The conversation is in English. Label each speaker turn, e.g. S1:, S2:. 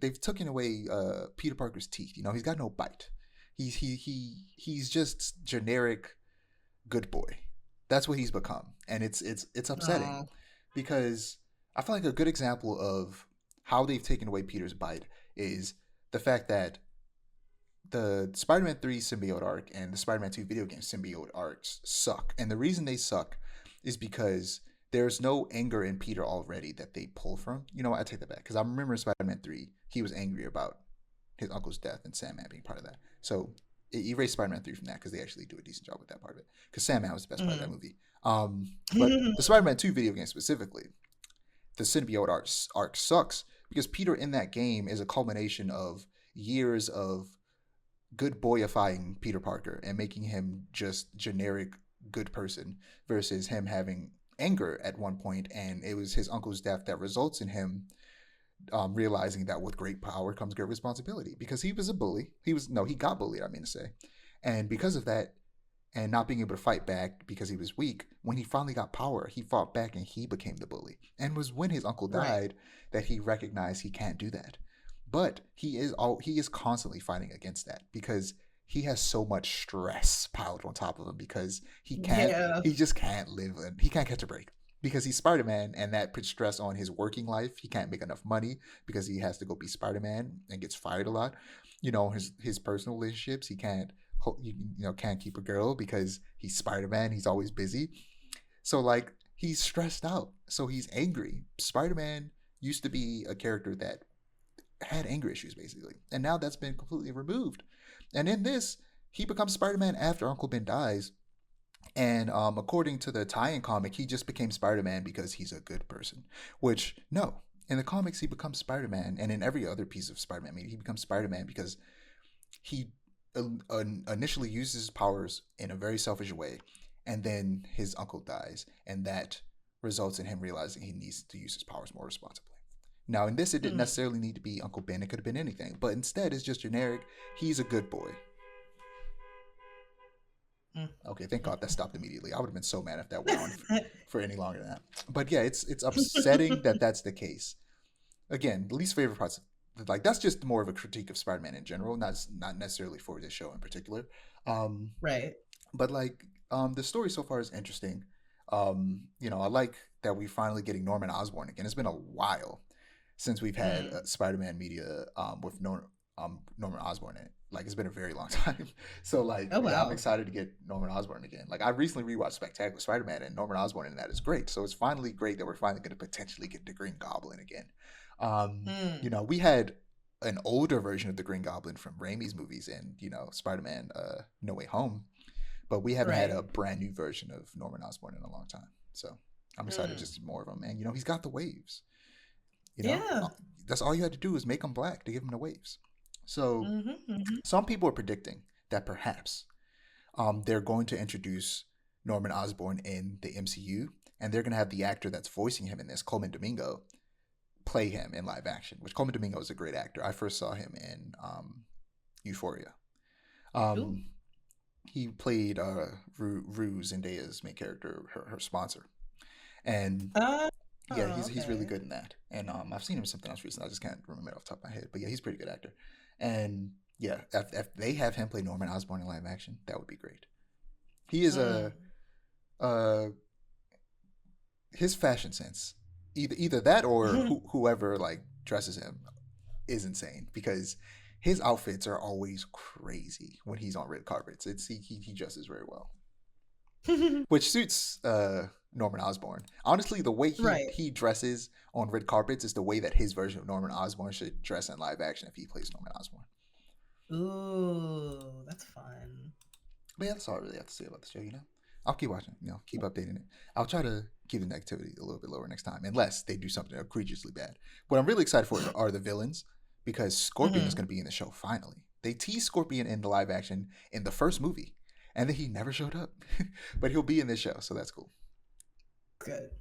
S1: they've taken away Peter Parker's teeth. You know, he's got no bite. He's just generic good boy. That's what he's become, and it's upsetting
S2: Oh,
S1: because I feel like a good example of how they've taken away Peter's bite is the fact that the Spider-Man 3 symbiote arc and the Spider-Man 2 video game symbiote arcs suck. And the reason they suck is because there's no anger in Peter already that they pull from. You know what? I take that back because I remember in Spider-Man 3, he was angry about his uncle's death and Sandman being part of that. So erase Spider-Man 3 from that because they actually do a decent job with that part of it. Because Sandman was the best part of that
S2: mm.
S1: movie. But the Spider-Man 2 video game specifically, the symbiote arc sucks because Peter in that game is a culmination of years of good boyifying Peter Parker and making him just generic good person versus him having anger at one point, and it was his uncle's death that results in him realizing that with great power comes great responsibility because he was a bully. He got bullied, I mean to say. And because of that, and not being able to fight back because he was weak, when he finally got power, he fought back and he became the bully. And it was when his uncle
S2: Right.
S1: died that he recognized he can't do that. But he is constantly fighting against that because he has so much stress piled on top of him because
S2: Yeah.
S1: he just can't he can't catch a break because he's Spider-Man, and that puts stress on his working life. He can't make enough money because he has to go be Spider-Man and gets fired a lot. You know, his personal relationships, he can't can't keep a girl because he's Spider-Man. He's always busy. So like he's stressed out. So he's angry. Spider-Man used to be a character that had anger issues basically. And now that's been completely removed. And in this, he becomes Spider-Man after Uncle Ben dies. And according to the tie-in comic, he just became Spider-Man because he's a good person. Which no, in the comics he becomes Spider-Man, and in every other piece of Spider-Man media, he becomes Spider-Man because he initially uses his powers in a very selfish way, and then his uncle dies, and that results in him realizing he needs to use his powers more responsibly. Now, in this, it didn't
S2: Mm.
S1: necessarily need to be Uncle Ben. It could have been anything, but instead, it's just generic. He's a good boy.
S2: Mm.
S1: Okay, thank God that stopped immediately. I would have been so mad if that went on for any longer than that. But yeah, it's upsetting that that's the case. Again, the least favorite parts, like that's just more of a critique of Spider-Man in general, not necessarily for this show in particular. Um,
S2: Right.
S1: but like the story so far is interesting. I like that we're finally getting Norman Osborn again. It's been a while since we've had
S2: Mm.
S1: Spider-Man media with Norman Osborn in it. Like it's been a very long time. So like
S2: Oh
S1: yeah, I'm
S2: wow.
S1: excited to get Norman Osborn again. Like I recently rewatched Spectacular Spider-Man, and Norman Osborn in that is great. So it's finally great that we're finally going to potentially get the Green Goblin again.
S2: Mm.
S1: We had an older version of the Green Goblin from Raimi's movies and Spider-Man No Way Home, but we haven't had
S2: Right.
S1: a brand new version of Norman Osborn in a long time. So I'm excited
S2: Mm.
S1: just to see more of him. And he's got the waves. You know,
S2: Yeah.
S1: that's all you had to do is make him black to give him the waves. So
S2: Mhm. Mhm.
S1: some people are predicting that perhaps they're going to introduce Norman Osborn in the MCU, and they're going to have the actor that's voicing him in this, Coleman Domingo, play him in live action. Which Coleman Domingo is a great actor. I first saw him in Euphoria.
S2: Ooh.
S1: Um, he played Rue Zendaya's main character, her sponsor, and
S2: Uh,
S1: yeah,
S2: oh,
S1: he's really
S2: okay.
S1: good in that. And I've seen him in something else recently. I just can't remember it off the top of my head. But yeah, he's a pretty good actor. And yeah, if they have him play Norman Osborn in live action, that would be great. He is
S2: Mm.
S1: uh his fashion sense, either that or whoever like dresses him is insane because his outfits are always crazy when he's on red carpets. He dresses very well, which suits Norman Osborn. Honestly, the way
S2: Right.
S1: he dresses on red carpets is the way that his version of Norman Osborn should dress in live action if he plays Norman Osborn.
S2: Ooh, that's fun.
S1: But yeah, that's all I really have to say about the show. I'll keep watching, keep updating it. I'll try to keep the negativity a little bit lower next time, unless they do something egregiously bad. What I'm really excited for are the villains, because Scorpion is
S2: Hmm.
S1: going to be in the show finally. They teased Scorpion in the live action in the first movie, and then he never showed up. But he'll be in this show, so that's cool.
S2: Good.